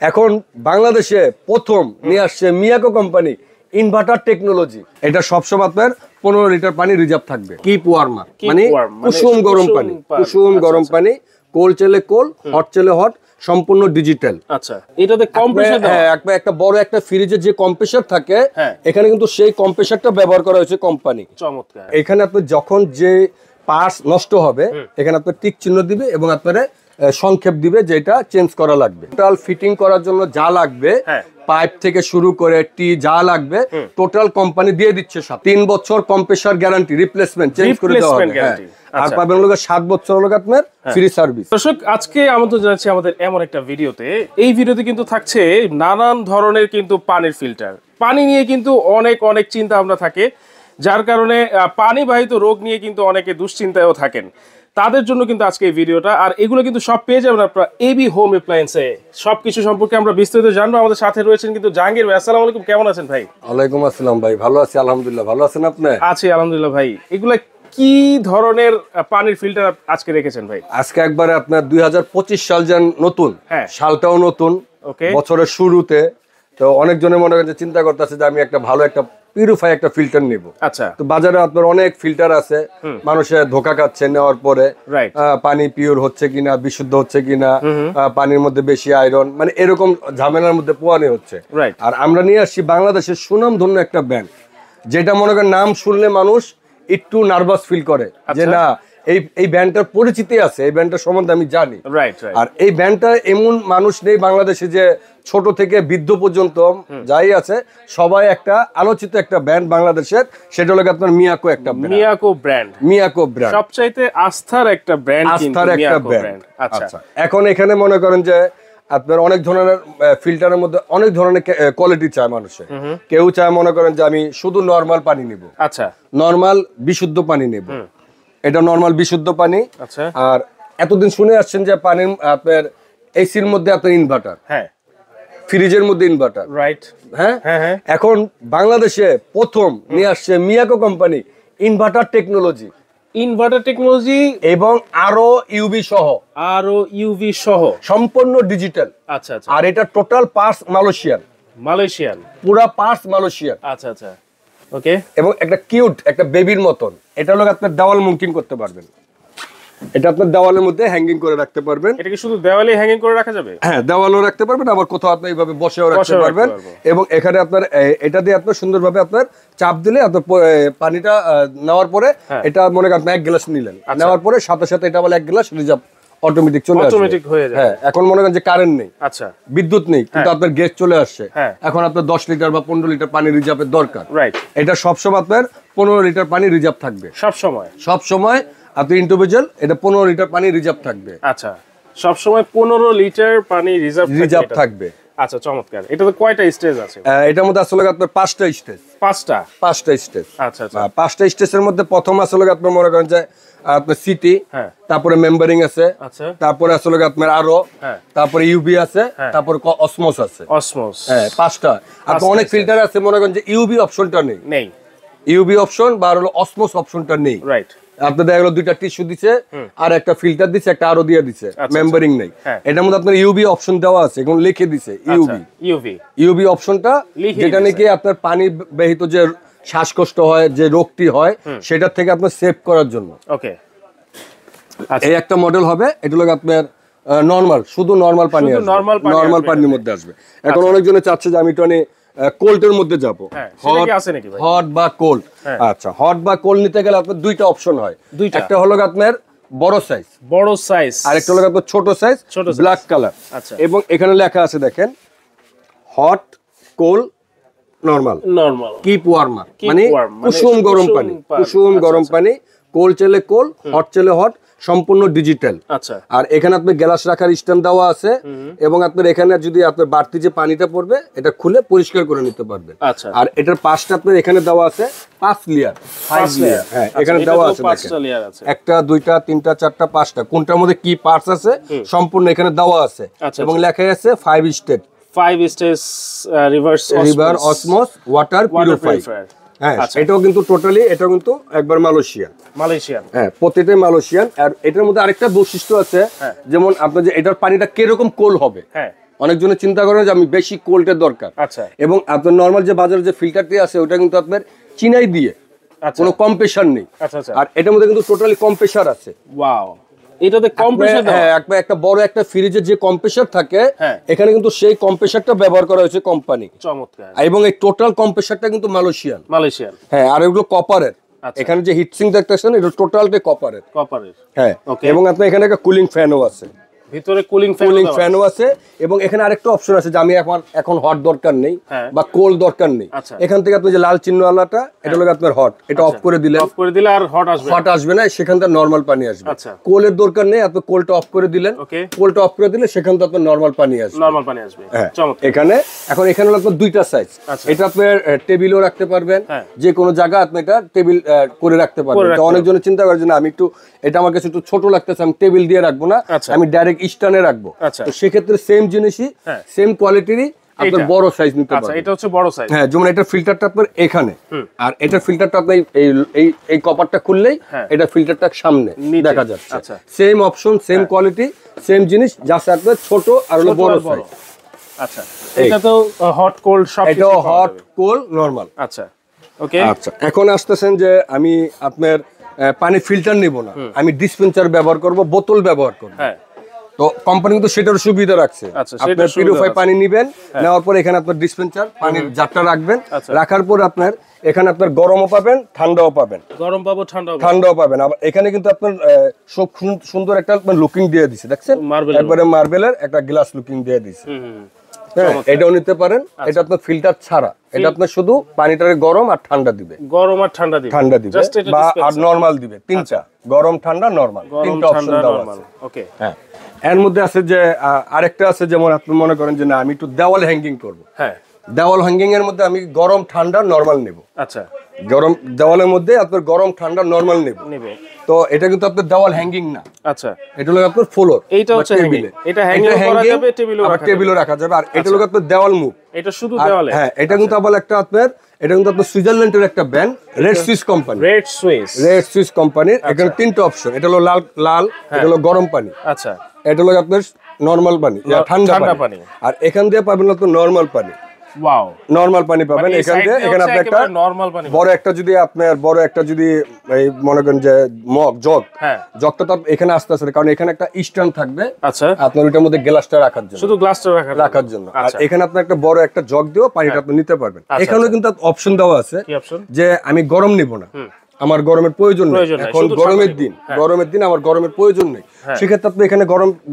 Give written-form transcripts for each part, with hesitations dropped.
এখন বাংলাদেশে প্রথম নিয়ে আসছে মিয়াকো কোম্পানি ইনভার্টার টেকনোলজি। এটা সবসময় আপনার 15 লিটার পানি রিজার্ভ থাকবে। কিপ ওয়ার্মার মানে কুসুম গরম পানি, কুসুম গরম পানি, কোল্ড চলে কোল্ড, হট চলে হট, সম্পূর্ণ ডিজিটাল। আচ্ছা, এটাতে কম্প্রেসার দাও? হ্যাঁ, একটা বড় একটা ফ্রিজের যে কম্প্রেসার থাকে এখানে কিন্তু সেই কম্প্রেসারটা ব্যবহার করা হয়েছে কোম্পানি। চমৎকার। এখানে আপনি যখন যে পার্টস নষ্ট হবে এখানে আপনার টিক চিহ্ন দিবে এবং আপনার সংক্ষেপ দিবে যে এটা চেঞ্জ করা লাগবে। টোটাল ফিটিং করার জন্য যা লাগবে পাইপ থেকে শুরু করে টি যা লাগবে টোটাল কোম্পানি দিয়ে দিচ্ছে। 3 বছর কম্প্রেসার গ্যারান্টি, রিপ্লেসমেন্ট চেঞ্জ করে দেওয়া হবে। আর পাবেন লোক 7 বছর লোক আপনার ফ্রি সার্ভিস। দর্শক, আজকে আমন্ত্রণ জানাচ্ছি আমাদের এমন একটা ভিডিওতে। এই ভিডিওতে কিন্তু থাকছে নানান ধরনের কিন্তু পানির ফিল্টার। পানি নিয়ে কিন্তু অনেক অনেক চিন্তা ভাবনা থাকে, যার কারণে পানিবাহিত রোগ নিয়ে কিন্তু অনেকে দুশ্চিন্তায়ও থাকেন। তাদের জন্য কিন্তু আজকে এই ভিডিওটা। আর এগুলো কিন্তু সব পেয়ে যাবেন আপনারা এবি হোম অ্যাপ্লায়েন্সে। সবকিছু সম্পর্কে আমরা বিস্তারিত জানবো। আমাদের সাথে রয়েছেন কিন্তু জাহাঙ্গীর ভাই। আসসালামু আলাইকুম, কেমন আছেন ভাই? ওয়ালাইকুম আসসালাম ভাই, ভালো আছি আলহামদুলিল্লাহ। ভালো আছেন আপনি? আছি আলহামদুলিল্লাহ ভাই। এগুলা কি ধরনের পানির ফিল্টার আজকে রেখেছেন ভাই? আজকে একবারে আপনার 2025 সাল যেন নতুন, সালটাও নতুন, বছরের শুরুতে। তো অনেক জনের মনে করে চিন্তা করতেছে যে আমি একটা ভালো একটা পিউরিফাই একটা ফিল্টার নেব। আচ্ছা, তো বাজারে আপনার অনেক ফিল্টার আছে, মানুষের ধোকা খাচ্ছে নেওয়ার পরে। পানি পিওর হচ্ছে কিনা, বিশুদ্ধ হচ্ছে কিনা, পানির মধ্যে বেশি আয়রন, মানে এরকম ঝামেলার মধ্যে পোয়ানি হচ্ছে। আর আমরা নিয়ে আসছি বাংলাদেশের সুনামধন্য একটা ব্যান্ড, যেটা মনে করেন নাম শুনলে মানুষ একটু নার্ভাস ফিল করে যে না এই ব্যান্ডটার পরিচিতি আছে, এই ব্যান্ডটার সম্বন্ধে আমি জানি। আর এই ব্যান্ডটা এমন মানুষ নেই বাংলাদেশে যে ছোট থেকে বৃদ্ধ পর্যন্ত যাই আছে সবাই একটা আলোচিত একটা ব্যান্ড বাংলাদেশের, সেটা হলো আপনার মিয়াকো একটা brand. Miyako brand, Miyako brand সবচাইতে আস্থার একটা ব্র্যান্ড, আস্থার একটা ব্র্যান্ড। আচ্ছা, এখন এখানে মনে করেন যে আপনার অনেক ধরনের ফিল্টারের মধ্যে অনেক ধরনের কোয়ালিটি চায় মানুষের। কেউ চায় মনে করেন যে আমি শুধু নরমাল পানি নিব, আচ্ছা নরমাল বিশুদ্ধ পানি নেব, এটা নরমাল বিশুদ্ধ পানি। আচ্ছা, আর এতদিন শুনে আসছেন যে পানির আপনার এসির মধ্যে আপনার ইনভার্টার, হ্যাঁ ফ্রিজের মধ্যে ইনভার্টার, রাইট। হ্যাঁ, এখন বাংলাদেশে প্রথম নিয়ে আসছে Miyako company inverter technology. Inverter technology এবং আরো ইউভি সহ সম্পূর্ণ ডিজিটাল। আচ্ছা আচ্ছা। আর এটা টোটাল পার্টস মালয়েশিয়ান, পুরা পার্টস মালয়েশিয়ান। আচ্ছা আচ্ছা, ওকে। এবং একটা কিউট একটা বেবির মতন, এটা হলো আপনার দেওয়াল মুঙ্কিং করতে পারবেন, এটা আপনার দেওয়ালের মধ্যে হ্যাঙ্গিং করে রাখতে পারবেন। এটা কি শুধু দেওয়ালে হ্যাঙ্গিং করে রাখা যাবে? হ্যাঁ, দেওয়ালও রাখতে পারবেন, আবার কোথাও আপনি এইভাবে বসেও রাখতে পারবেন। এবং এখানে আপনার এটা দিয়ে আপনার সুন্দরভাবে আপনার চাপ দিলে আপনার পানিটা নেওয়ার পরে এটা মনে করেন আপনি 1 গ্লাস নিলেন, নেওয়ার পরে সাথে সাথে এটা বলে 1 গ্লাস রিজার্ভ অটোমেটিক চলে আসে, অটোমেটিক হয়ে যায়। হ্যাঁ, এখন মনে করেন যে কারেন্ট নেই, আচ্ছা বিদ্যুৎ নেই, কিন্তু আপনার গ্যাস চলে আসছে, এখন আপনার 10 লিটার বা 15 লিটার পানি রিজার্ভের দরকার, রাইট। এটা সবসময় আপনার 15 লিটার পানি রিজার্ভ থাকবে সব সময় আপনি ইন্ডিভিজুয়াল, এটা 15 লিটার পানি রিজার্ভ থাকবে। আচ্ছা, সব সময় 15 লিটার পানি রিজার্ভ থাকবে। আচ্ছা, চমৎকার। এটাতে কয়টা স্টেজ আছে? এটার মধ্যে আসলে আপনার 5টা স্টেজ। 5টা স্টেজ। আচ্ছা আচ্ছা, 5টা স্টেজের মধ্যে প্রথম আসলে আপনার মনে করেন যে আপনার সিটি, তারপরে মেম্বারিং আছে, তারপরে আসলে আপনার আরো, তারপরে ইউবি আছে, তারপরে অসমোস আছে। হ্যাঁ, 5টা। আর অনেক ফিল্টার আছে মনে করেন যে ইউবি অপশনটা নেই, ইউবি অপশন বা হলো অসমোস অপশনটা নেই, রাইট। আপনার দেখা গেল 2টা টিস্যু দিছে আর একটা ফিল্টার দিছে, একটা আরো দিয়ে দিছে, মেম্বারিং নেই। এটার মধ্যে আপনার ইউবি অপশন দেওয়া আছে, এখন লিখে দিছে ইউবি অপশনটা, যেটা নাকি আপনার পানি বাহিত যে শ্বাসকষ্ট হয়, যে রোগটি হয়, সেটার থেকে আপনার সেভ করার জন্য। ওকে, এই একটা মডেল হবে। এটা হলো আপনার নরমাল, শুধু নরমাল পানি আসবে, নরমাল পানির মধ্যে আসবে। এখন অনেকজনে চাচ্ছে যে আমি একটু কোল্ডের মধ্যে যাবো, হট বা কোল্ড। আচ্ছা, হট বা কোল্ড নিতে গেলে আপনার 2টা অপশন হয়। একটা হলো আপনার বড় সাইজ, আর একটা হলো আপনার ছোট সাইজ, ব্ল্যাক কালার। আচ্ছা, এবং এখানে লেখা আছে দেখেন hot, cold, normal. Keep warmer মানে কুসুম গরম পানি, কোল্ড চলে কোল্ড, হট চলে হট, সম্পূর্ণ ডিজিটাল। আচ্ছা, আর এখানে আপনার গ্লাস রাখার স্ট্যান্ড দেওয়া আছে, এবং আপনার এখানে যদি আপনার বাড়তি যে পানিটা পড়বে এটা খুলে পরিষ্কার করে নিতে পারবেন। আচ্ছা, আর এটার পাশটা আপনার এখানে দেওয়া আছে 5 লেয়ার। হ্যাঁ, এখানে দেওয়া আছে দেখেন, 1টা 2টা 3টা 4টা 5টা, কোনটার মধ্যে কি পার্টস আছে সম্পূর্ণ এখানে দেওয়া আছে, এবং লেখা আছে 5 স্টেজ রিভার্স অসমোস ওয়াটার পিউরিফায়ার। হ্যাঁ, এটাও কিন্তু টোটালি, এটাও কিন্তু একবার মালয়েশিয়ান। হ্যাঁ, প্রত্যেকটাই মালয়েশিয়ান। আর এটার মধ্যে আরেকটা বৈশিষ্ট্য আছে, যেমন আপনার যে এটার পানিটা কিরকম কোল্ড হবে, অনেকজনের চিন্তা করেন যে আমি বেশি কোল্ডের দরকার, আচ্ছা, এবং আপনার নরমাল যে বাজারে যে ফিল্টারটি আছে ওটা কিন্তু আপনার চিনাই দিয়ে, কোনো কম্প্রেসার নেই। আচ্ছা আচ্ছা, আর এটার মধ্যে কিন্তু টোটালি কম্প্রেসার আছে। ওয়াও, এটাতে কম্প্রেসার দাও? হ্যাঁ, একটা বড় একটা ফ্রিজে যে কম্প্রেসার থাকে এখানে কিন্তু সেই কম্প্রেসারটা ব্যবহার করা হয়েছে কোম্পানি। চমৎকার। এবং এই টোটাল কম্প্রেসারটা কিন্তু মালয়েশিয়ান। হ্যাঁ, আর এগুলো কপারের। এখানে যে হিটসিং দেখতেছেন এটা টোটালটাই কপারের। হ্যাঁ, এবং আপনার এখানে একটা কুলিং ফ্যানও আছে, ভিতরে কুলিং ফ্যানও আছে। এবং এখানে আরেকটা অপশন আছে যে আমি এখন হট দরকার নেই বা কোল্ড দরকার নেই, এখান থেকে আপনি যে লাল চিহ্নওয়ালাটা এটা হলো আপনার হট, এটা অফ করে দিলে আর হট আসবে না, সেখান থেকে নরমাল পানি আসবে। কোলের দরকার নেই, আপনি কোলটা অফ করে দিলেন, কোলটা অফ করে দিলে সেখান থেকে আপনার নরমাল পানি আসবে। এখানে হলো আপনার দুইটা সাইজ, এটা আপনার টেবিলও রাখতে পারবেন, যে কোনো জায়গা আপনি এটা টেবিল করে রাখতে পারবেন। অনেকজনের চিন্তা করে যে না আমি একটু এটা আমার কাছে একটু ছোট লাগতেছে, আমি টেবিল দিয়ে রাখবো না, আমি ডাইরেক্ট স্ট্যান্ডে রাখবো। তো সেক্ষেত্রে সেম জিনিসই, সেম কোয়ালিটিরই আপনার বড় সাইজ নিতে পারবেন। এটা হচ্ছে বড় সাইজ। হ্যাঁ, যেমন এটা ফিল্টারটা আপনার এখানে, আর এটা ফিল্টারটা আপনি এই কপারটা খুললেই এটা ফিল্টারটা সামনে দেখা যাচ্ছে। Same option, same quality, same জিনিস, জাস্ট আপনার ছোট আর হলো বড় সাইজ। আচ্ছা, এটা তো হট কোল্ড সব, এটা হট কোল্ড নরমাল। আচ্ছা, ওকে। আচ্ছা, এখন আসতেছেন যে আমি আপনার পানি ফিল্টার নিব না, আমি ডিসপেন্সার ব্যবহার করব, বোতল ব্যবহার করব। হ্যাঁ, তো কোম্পানি কিন্তু সেটার সুবিধা রাখছে। আপনি পিউরিফাই পানি নেবেন, নেওয়ার পর এখানে আপনার ডিসপেন্সার পানির জারটা রাখবেন, রাখার পর আপনার এখানে আপনার গরমও পাবেন, ঠান্ডাও পাবেন। গরম পাবো, ঠান্ডাও পাবেন। আবার এখানে কিন্তু আপনার সব সুন্দর একটা লুকিং দিয়ে দিছে, দেখছেন, একবারে মার্বেলের একটা গ্লাস লুকিং দিয়ে দিছে। হ্যাঁ, এটাও নিতে পারেন। এটা আপনার ফিল্টার ছাড়া, এটা আপনার শুধু পানিটারে গরম আর ঠান্ডা দিবে, ঠান্ডা দিবে বা আর নরমাল দিবে। তিনটা, গরম ঠান্ডা নরমাল, তিনটা অপশন দেওয়া আছে। ওকে। হ্যাঁ, এর মধ্যে আছে যে আরেকটা আছে, যেমন আপনি মনে করেন যে না আমি একটু দেওয়াল হ্যাঙ্গিং করব। হ্যাঁ, দেওয়াল হ্যাঙ্গিং এর মধ্যে আমি গরম ঠান্ডা নরমাল নেব। আচ্ছা, গরম দেওয়ালের মধ্যে আপনার গরম ঠান্ডা নরমাল নেব। তো এটা কিন্তু আপনার দেওয়াল হ্যাঙ্গিং না। আচ্ছা, এটা হলো আপনার ফ্লোর, এইটা হচ্ছে টেবিলে, এটা হ্যাঙ্গিং করা যাবে, টেবিলও রাখা যাবে। আর এটা হলো আপনার দেওয়াল মুভ, এটা শুধু দেওয়ালে। হ্যাঁ, এটা কিন্তু আবার একটা আপনার, এটা কিন্তু আপনার সুইজারল্যান্ডের একটা brand, red Swiss company. Red Swiss কোম্পানির এখানে তিনটা অপশন, এটা হলো লাল, এটা হলো গরম পানি, আচ্ছা, এটা হলো আপনার নরমাল পানি, ঠান্ডা পানি, আর এখান দিয়ে পাবেন আপনার নরমাল পানি। ওয়াও, নরমাল পানি পাবেন এখান দিয়ে। এখানে আপনি একটা বড় একটা যদি এই মনে করেন যে জগটা তো এখানে আসতে আসে, কারণ এখানে একটা স্ট্যান্ড থাকবে। আচ্ছা, আপনার ওইটার মধ্যে গ্লাসটা রাখার জন্য, শুধু গ্লাসটা রাখার জন্য। আর এখানে আপনি একটা বড় একটা জগ দিয়েও পানিটা আপনি নিতে পারবেন। এখানেও কিন্তু অপশন দেওয়া আছে যে আমি গরম নিব না, আমার গরমের প্রয়োজন নেই, এখন গরমের দিন আমার গরমের প্রয়োজন নেই, সেক্ষেত্রে আপনি এখানে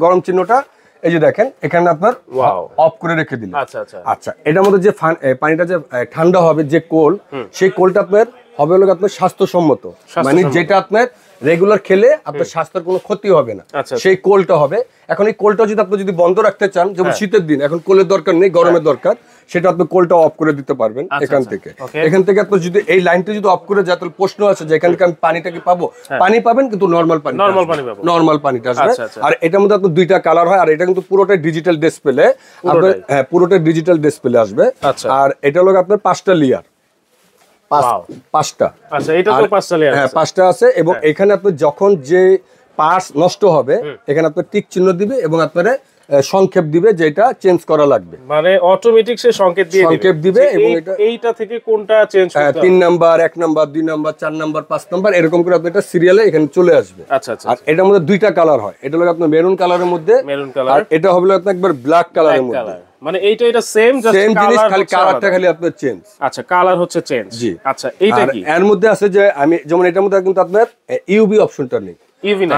গরম চিহ্নটা এই যে দেখেন এখানে আপনার অফ করে রেখে দিলেন। আচ্ছা, এটার মধ্যে যে পানিটা যে ঠান্ডা হবে, যে কোল, সেই কোলটা আপনার হবে হলো আপনার স্বাস্থ্যসম্মত, মানে যেটা আপনার রেগুলার খেলে আপনার স্বাস্থ্যের কোনো ক্ষতি হবে না, সেই কোলটা হবে। এখন এই কোলটা যদি আপনি বন্ধ রাখতে চান, যেমন শীতের দিন, এখন কোলের দরকার নেই, গরমের দরকার, সেটা আপনি কোলটা অফ করে দিতে পারবেন। এখান থেকে আপনি যদি এই লাইনটা যদি অফ করে যায়, তাহলে প্রশ্ন আছে যে এখান থেকে আমি পানিটা কি পাবো? পানি পাবেন, কিন্তু নরমাল পানিটা আসবে। আর এটার মধ্যে আপনার দুইটা কালার হয়, আর এটা কিন্তু পুরোটাই ডিজিটাল ডিসপ্লে, আপনার পুরোটাই ডিজিটাল ডিসপ্লে আসবে। আর এটা হলো আপনার 5টা লেয়ার, 5টা। আচ্ছা, এটা তো 5টা লেয়ার, হ্যাঁ 5টা আছে। এবং এখানে আপনি যখন যে পার্টস নষ্ট হবে, এখানে আপনার টিক চিহ্ন দিবে এবং আপনারা সংক্ষেপ দিবে যেটা চেঞ্জ করা লাগবে, মানে অটোমেটিক সে সংকেত দিবে। এবং এইটা থেকে কোনটা চেঞ্জ করতে হবে, 3 number, 1 number, 2 number, 4 number, 5 number, এরকম করে আপনি এটা সিরিয়ালে এখানে চলে আসবে। আচ্ছা, আর এটার মধ্যে দুইটা কালার হয়, এটা হলো আপনার মেরুন কালারের মধ্যে, আর এটা হবে আপনার একবার ব্ল্যাক কালারের মধ্যে। মানে এইটা সেম, জাস্ট সেম জিনিস, খালি কালারটা খালি আপনার চেঞ্জ। আচ্ছা, কালার হচ্ছে চেঞ্জ। জি। আচ্ছা, এইটা কি এর মধ্যে আছে যে আমি যেমন এটার মধ্যে কিন্তু আপনার ইউভি অপশনটা নেই,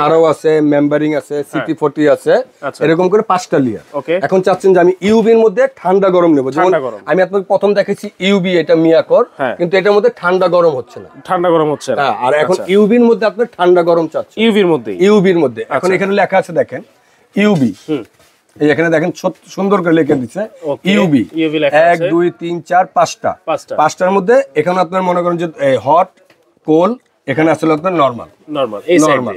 আরো আছে, মেম্বারিং আছে, সিটি40 আছে, এরকম করে 5টা লেয়ার। এখন চাচ্ছেন যে আমি ইউভির মধ্যে ঠান্ডা গরম নেব, যেমন আমি আপনাকে প্রথম দেখেছি ইউভি, এটা মিয়াকর, কিন্তু এটার মধ্যে ঠান্ডা গরম হচ্ছে না। আর এখন ইউভির মধ্যে আপনার ঠান্ডা গরম চাচ্ছেন, ইউভির মধ্যে। এখন এখানে লেখা আছে দেখেন ইউভি, এই এখানে দেখেন সুন্দর করে লিখে দিচ্ছে ইউভি 1 2 3 4 5টার মধ্যে। এখানে আপনার মনে করেন যে হট, কোল, এখানে আসলে আপনার নরমাল,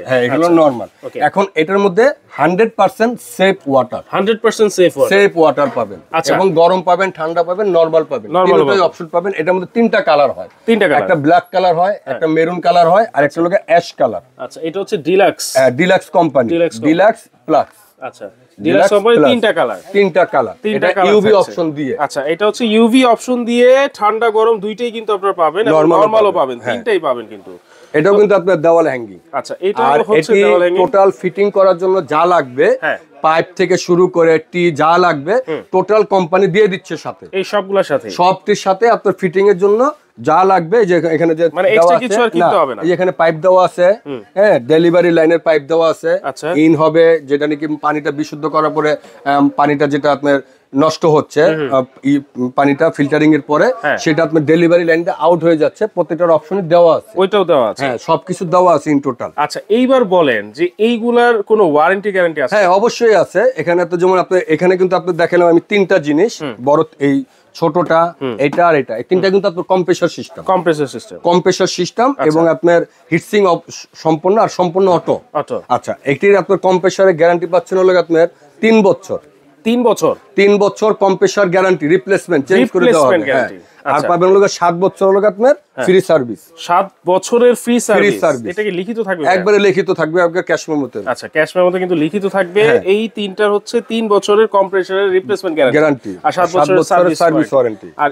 হ্যাঁ এগুলো নরমাল। এখন এটার মধ্যে 100% সেফ ওয়াটার, 100% সেফ ওয়াটার পাবেন, এবং গরম পাবেন, ঠান্ডা পাবেন, নরমাল পাবেন, তিনটাই অপশন পাবেন। এটার মধ্যে 3টা কালার হয়, একটা ব্ল্যাক কালার হয়, একটা মেরুন কালার হয়, আর একটা হলো অ্যাশ কালার। আচ্ছা, এটা হচ্ছে deluxe, deluxe company, deluxe plus. আচ্ছা, ডিলাক্স কম্পানি তিনটা কালার এটা ইউভি অপশন দিয়ে। আচ্ছা, এটা হচ্ছে ইউভি অপশন দিয়ে ঠান্ডা গরম দুইটাই কিন্তু আপনারা পাবেন, নরমালও পাবেন, তিনটাই পাবেন কিন্তু। এটাও কিন্তু আপনার দেওয়াল হ্যাঙ্গিং। আচ্ছা, এটা হচ্ছে দেওয়াল হ্যাঙ্গিং। টোটাল ফিটিং করার জন্য যা লাগবে, পাইপ থেকে শুরু করে টি যা লাগবে টোটাল কোম্পানি দিয়ে দিচ্ছে সাথে, এই সবগুলোর সাথে, সবটির সাথে আপনার ফিটিং এর জন্য যা লাগবে। যে এখানে যে মানে এক্সট্রা কিছু আর কিনতে হবে না, এখানে পাইপ দেওয়া আছে, হ্যাঁ, ডেলিভারি লাইনের পাইপ দেওয়া আছে, ইন হবে যেটা নাকি পানিটা বিশুদ্ধ করার পরে পানিটা যেটা আপনার নষ্ট হচ্ছে, পানিটা ফিল্টারিং এর পরে সেটা আপনার ডেলিভারি লাইনটা আউট হয়ে যাচ্ছে, প্রত্যেকটার অপশনে দেওয়া আছে, ওইটাও দেওয়া আছে, হ্যাঁ, সবকিছু দেওয়া আছে ইন টোটাল। আচ্ছা, এইবার বলেন যে এইগুলার কোনো ওয়ারেন্টি গ্যারান্টি আছে? হ্যাঁ, অবশ্যই আছে। এখানে তো যেমন আপনি এখানে কিন্তু আপনি দেখালাম আমি তিনটা জিনিস, বড় এই ছোটটা, এটা আর এটা, এই তিনটা কিন্তু আপনার কম্প্রেসর সিস্টেম এবং আপনার হিটসিং সম্পূর্ণ আর সম্পূর্ণ অটো। আচ্ছা, এটির আপনার কম্প্রেসরের গ্যারান্টি পাচ্ছেন হলো আপনার 3 বছর। 3 বছর কম্প্রেসর গ্যারান্টি, রিপ্লেসমেন্ট চেঞ্জ করে দেওয়া হবে। আর পাবেন হলো 7 বছর হলো আপনার ফ্রি সার্ভিস। 7 বছরের ফ্রি সার্ভিস, এটা কি লিখিত থাকবে? একবারে লিখিত থাকবে, আপনার ক্যাশ মেমোতে। আচ্ছা, ক্যাশ মেমোতে কিন্তু লিখিত থাকবে। এই তিনটার হচ্ছে 3 বছরের কম্প্রেসরের রিপ্লেসমেন্ট গ্যারান্টি আর 7 বছরের সার্ভিস ওয়ারেন্টি। আর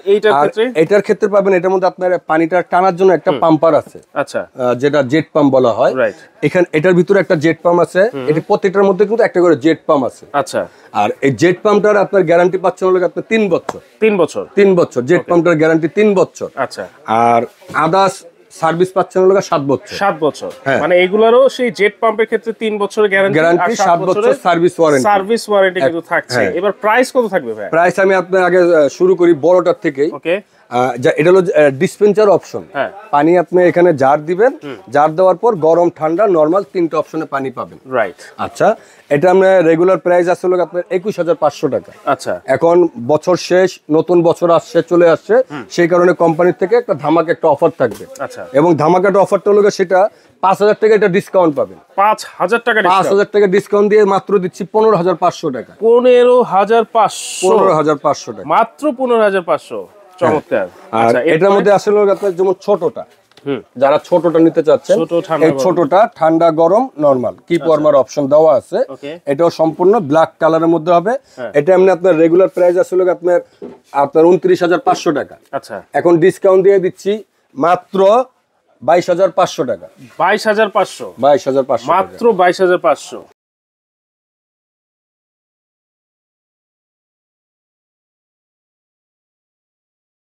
এটার ক্ষেত্রে পাবেন এটার মধ্যে আপনার পানিটা টানার জন্য একটা পাম্পার আছে, আচ্ছা, যেটা জেট পাম্প বলা হয়। এখানে এটার ভিতরে একটা জেট পাম্প আছে, এটি প্রত্যেকটার মধ্যে কিন্তু একটা করে জেট পাম্প আছে। আচ্ছা, আর এই জেট পাম্পটার আপনার গ্যারান্টি পাচ্ছেন হলো আপনার 3 বছর জেট পাম্পটার গ্যারান্টি 3 বছর। আচ্ছা, আর আদার্স সার্ভিস পাচ্ছেন হলো 7 বছর। মানে এগুলারও সেই জেট পাম্পের ক্ষেত্রে 3 বছরের গ্যারান্টি, 7 বছর সার্ভিস ওয়ারেন্টি কিন্তু থাকছে। এবার প্রাইস কত থাকবে ভাই? প্রাইস আমি আপনার আগে শুরু করি বড়টার থেকেই। ওকে, এটা হলো ডিসপেন্সার অপশন। পানি আপনি এখানে জার দিবেন, জার দেওয়ার পর গরম ঠান্ডা নরমাল তিনটা অপশনে পানি পাবেন। রাইট। আচ্ছা, এটা আমরা রেগুলার প্রাইস আছে হলো আপনার 21,500 টাকা। আচ্ছা, এখন বছর শেষ, নতুন বছর আসছে, চলে আসছে, সেই কারণে কোম্পানির থেকে একটা ধামাকা একটা অফার থাকবে। আচ্ছা, এবং ধামাকাটা অফারটা হলো সেটা 5,000 টাকা এটা ডিসকাউন্ট পাবেন। 5,000 টাকা ডিসকাউন্ট দিয়ে মাত্র দিচ্ছি 15,500 টাকা। 15,500 টাকা, মাত্র 15,500। চমৎকার। আর এটার মধ্যে আসলে আপনার যেমন ছোটটা, যারা ছোটটা নিতে চাচ্ছেন, এই ছোটটা ঠান্ডা গরম নরমাল কিপ ওয়ার্মার অপশন দেওয়া আছে। এটাও সম্পূর্ণ ব্ল্যাক কালারের মধ্যে হবে। এটা এমনি আপনার রেগুলার প্রাইস আসলে আপনার 29,500 টাকা। আচ্ছা, এখন ডিসকাউন্ট দিয়ে দিচ্ছি মাত্র 22,500 টাকা। 22,500 22,500 মাত্র 22,500।